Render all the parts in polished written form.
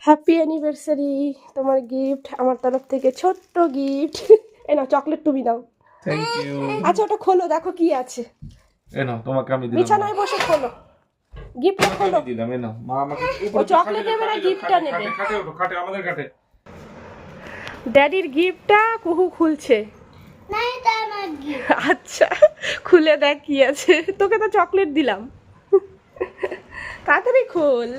Happy anniversary, তোমার gift আমার তরফ থেকে, ছোট্ট গিফট। এই নাও চকলেট, তুমি দাও। Thank you. আচ্ছা ওটা খোলো, দেখো কি আছে। এই নাও তোমাকে আমি দিলাম। বিছানায় বসে খোলো, গিফটটা খোলো। আমি দিলাম, এই নাও মা আমাকে ও চকলেট নেবে না গিফটটা নেবে? খাটে ওঠো, খাটে আমাদের খাটে। ড্যাডির গিফটটা কুহু খুলছে। না এটা আমার গিফট। আচ্ছা খুলে দেখ কি আছে, তোকে তো চকলেট দিলাম। তাড়াতাড়ি খোল।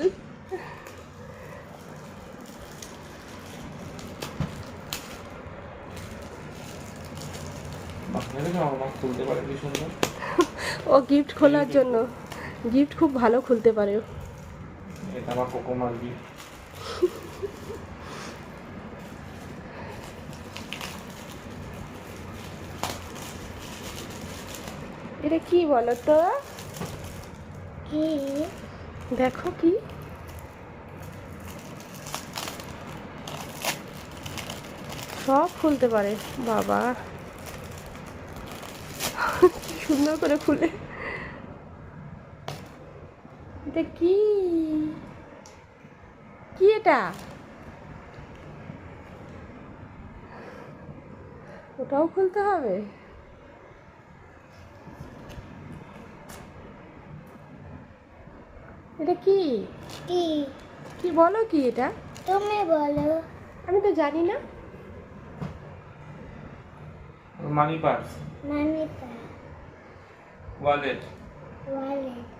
মা খুলতে পারে কি সুন্দর। ও গিফট খোলার জন্য, গিফট খুব ভালো খুলতে পারে ও। এটা আমার কোকোমার গিফট। এটা কি বলো তো? কি? দেখো কি, সব খুলতে পারে বাবা, কি সুন্দর করে খুলে। এটা কি, কি এটা? ওটাও খুলতে হবে? এটা কি, কি? কি বলো কি এটা? তুমি বলো। আমি তো জানি না। মানি পার্স, নানিতা ওয়ালেট। ওয়ালেট